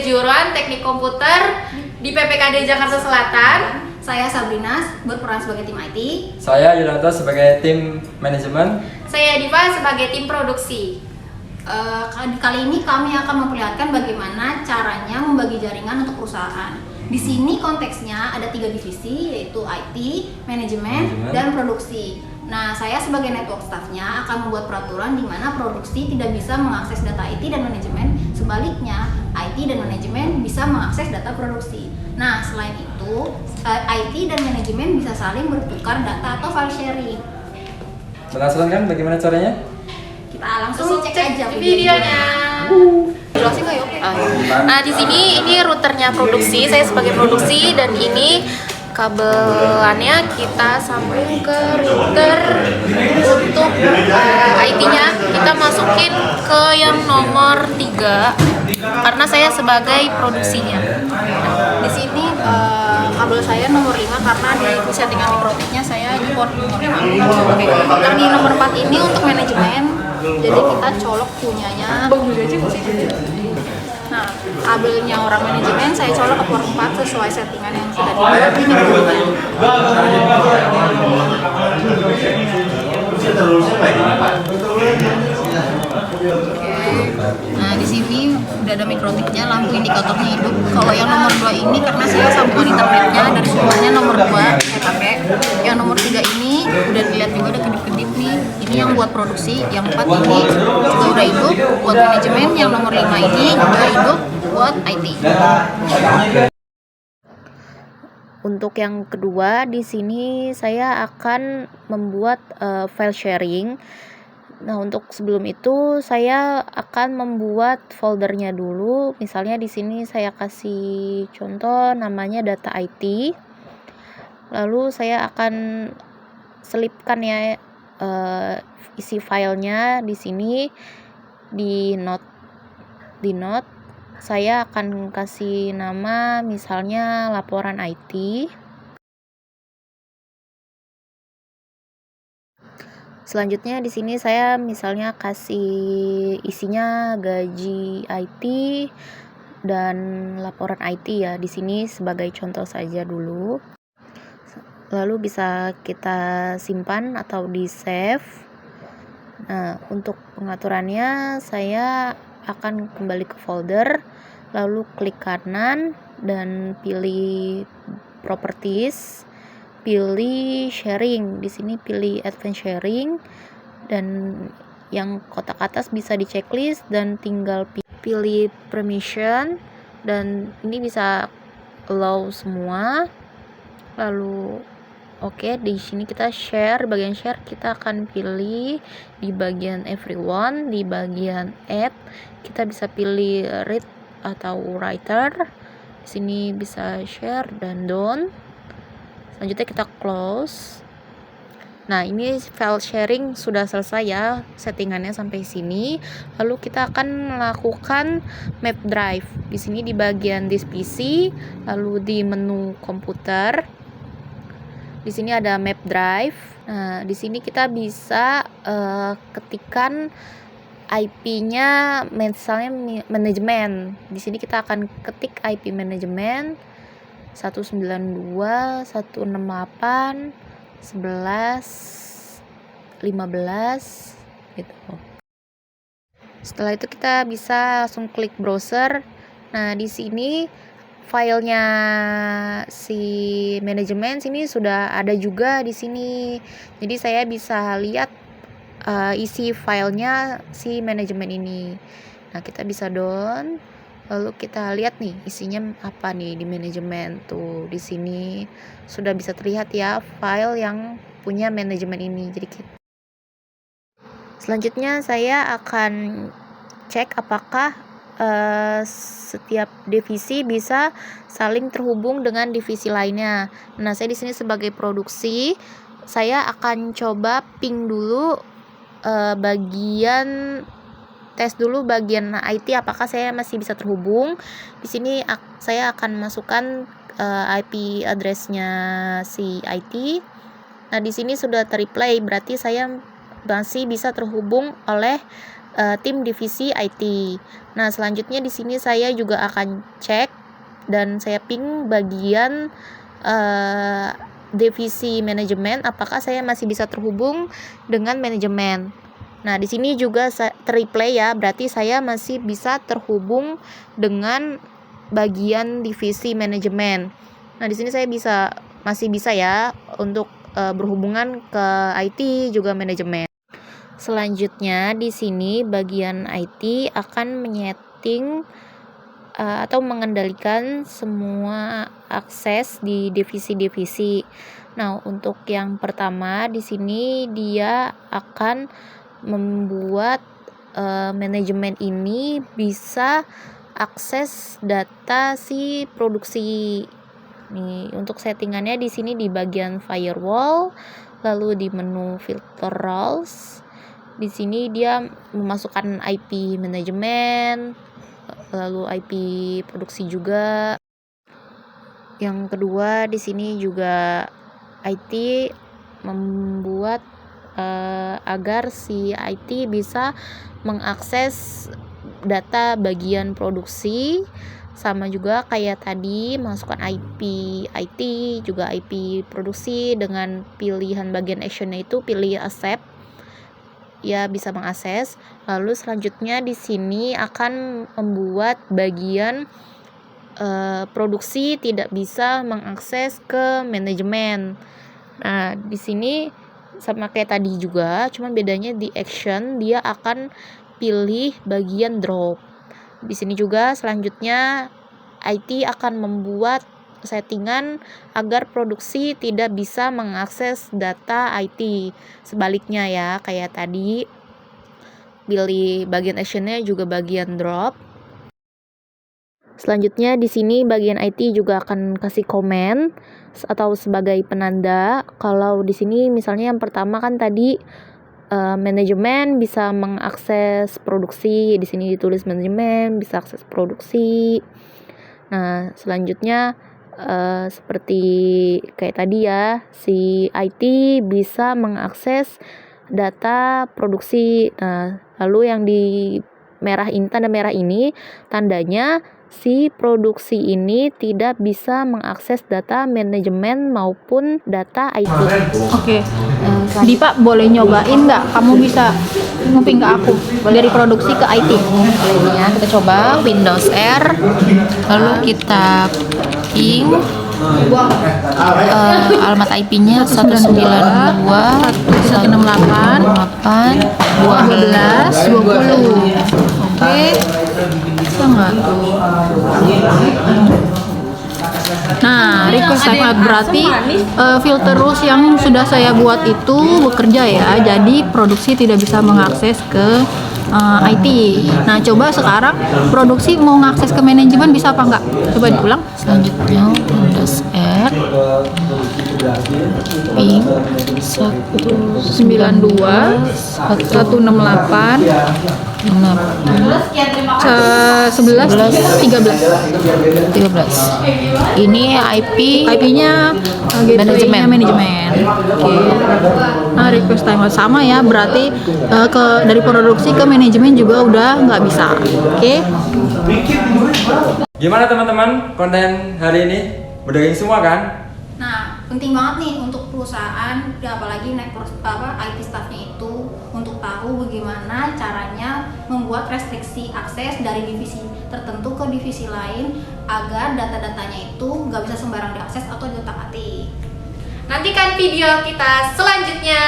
kejuruan Teknik Komputer di PPKD Jakarta Selatan. Saya Sabrina berperan sebagai tim IT. Saya Yunanto sebagai tim manajemen. Saya Diva sebagai tim produksi. Kali ini kami akan memperlihatkan bagaimana caranya membagi jaringan untuk perusahaan. Di sini konteksnya ada 3 divisi, yaitu IT, manajemen, dan produksi. Nah, saya sebagai network staffnya akan membuat peraturan di mana produksi tidak bisa mengakses data IT dan manajemen. Sebaliknya, IT dan manajemen bisa mengakses data produksi. Nah, selain itu, IT dan manajemen bisa saling bertukar data atau file sharing. Penasaran kan bagaimana caranya? Kita langsung cek aja videonya. Jelasin nggak ya? Oke. Nah, di sini ini routernya produksi, saya sebagai produksi, dan ini kabelannya kita sambung ke router. Untuk IT-nya kita masukin ke yang nomor 3 karena saya sebagai produksinya. Di sini kabel saya nomor 5 karena di settingan mikrotiknya saya di port nomor 5. Oke. Yang di nomor 4 ini untuk manajemen, jadi kita colok punyanya. Nah, kabelnya orang manajemen saya colok ke port 4 sesuai settingan yang sudah dibuat di mikrotiknya. Nah, di sini udah ada mikrotiknya, lampu indikatornya hidup. Kalau yang nomor 2 ini karena saya sambungan internetnya dari sumbernya nomor 2 saya pakai. Yang nomor 3 ini udah dilihat juga ada kedip-kedip nih. Ini yang buat produksi, yang 4 ini juga udah hidup buat manajemen, yang nomor 5 ini juga hidup buat IT. Untuk yang kedua, di sini saya akan membuat file sharing. Nah, untuk sebelum itu saya akan membuat foldernya dulu. Misalnya di sini saya kasih contoh namanya data IT. Lalu saya akan selipkan ya isi filenya di sini di note. Saya akan kasih nama misalnya laporan IT. Selanjutnya di sini saya misalnya kasih isinya gaji IT dan laporan IT ya. Di sini sebagai contoh saja dulu. Lalu bisa kita simpan atau di-save. Nah, untuk pengaturannya saya akan kembali ke folder, lalu klik kanan dan pilih properties. Pilih sharing, di sini pilih advanced sharing, dan yang kotak atas bisa di checklist dan tinggal pilih permission, dan ini bisa allow semua. Lalu oke, di sini kita share, bagian share kita akan pilih di bagian everyone, di bagian add kita bisa pilih read atau writer. Di sini bisa share dan done. Selanjutnya kita close. Nah, ini file sharing sudah selesai ya settingannya sampai sini. Lalu kita akan melakukan map drive. Di sini di bagian disk PC, lalu di menu komputer. Di sini ada map drive. Nah, di sini kita bisa ketikkan IP-nya misalnya manajemen. Di sini kita akan ketik IP manajemen 192.168.11.15 gitu. Setelah itu kita bisa langsung klik browser. Nah, di sini filenya si manajemen sini sudah ada juga di sini. Jadi saya bisa lihat isi filenya si manajemen ini. Nah, kita bisa down. Lalu kita lihat nih isinya apa nih di manajemen tuh. Di sini sudah bisa terlihat ya file yang punya manajemen ini. Jadi selanjutnya saya akan cek apakah setiap divisi bisa saling terhubung dengan divisi lainnya. Nah, saya di sini sebagai produksi, saya akan coba ping dulu tes dulu bagian IT apakah saya masih bisa terhubung. Di sini saya akan masukkan IP address-nya si IT. Nah, di sini sudah terreplay, berarti saya masih bisa terhubung oleh tim divisi IT. Nah, selanjutnya di sini saya juga akan cek dan saya ping bagian divisi manajemen, apakah saya masih bisa terhubung dengan manajemen. Nah, di sini juga terreplay ya, berarti saya masih bisa terhubung dengan bagian divisi manajemen. Nah, di sini saya masih bisa ya untuk berhubungan ke IT juga manajemen. Selanjutnya di sini bagian IT akan menyeting atau mengendalikan semua akses di divisi-divisi. Nah, untuk yang pertama di sini dia akan membuat manajemen ini bisa akses data si produksi. Nih, untuk settingannya di sini di bagian firewall, lalu di menu filter roles. Di sini dia memasukkan IP manajemen, lalu IP produksi juga. Yang kedua di sini juga IT membuat agar si IT bisa mengakses data bagian produksi, sama juga kayak tadi masukkan IP IT juga IP produksi dengan pilihan bagian actionnya itu pilih accept. Ya, bisa mengakses. Lalu selanjutnya di sini akan membuat bagian produksi tidak bisa mengakses ke manajemen. Nah, di sini sama kayak tadi juga, cuman bedanya di action dia akan pilih bagian drop. Di sini juga selanjutnya IT akan membuat settingan agar produksi tidak bisa mengakses data IT. Sebaliknya ya, kayak tadi pilih bagian actionnya juga bagian drop. Selanjutnya di sini bagian IT juga akan kasih komen atau sebagai penanda. Kalau di sini misalnya yang pertama kan tadi manajemen bisa mengakses produksi, di sini ditulis manajemen bisa akses produksi. Nah, selanjutnya seperti kayak tadi ya, si IT bisa mengakses data produksi. Nah, lalu yang di merah ini, tanda merah ini tandanya si produksi ini tidak bisa mengakses data manajemen maupun data IT. Oke. Dipa boleh nyobain nggak? Kamu bisa nguping ke aku dari produksi ke IT. Ini ya, kita coba Windows R, lalu kita ping alamat IP-nya 192.168.12.20. Oke. Bisa nggak tuh? Nah, request time berarti filter rules yang sudah saya buat itu bekerja ya. Jadi produksi tidak bisa mengakses ke IT. Nah, coba sekarang produksi mau ngakses ke manajemen bisa apa enggak? Coba diulang. Selanjutnya Windows R ping 192.168 13. Ini IP-nya manajemen. Oke. Nah, request time sama ya, berarti dari produksi ke manajemen juga udah nggak bisa. Oke. Gimana teman-teman konten hari ini? Berdaging semua kan? Nah, penting banget nih untuk perusahaan, apalagi IT staffnya itu untuk tahu bagaimana caranya membuat restriksi akses dari divisi tertentu ke divisi lain agar data-datanya itu nggak bisa sembarang diakses atau diotak-atik. Nantikan video kita selanjutnya.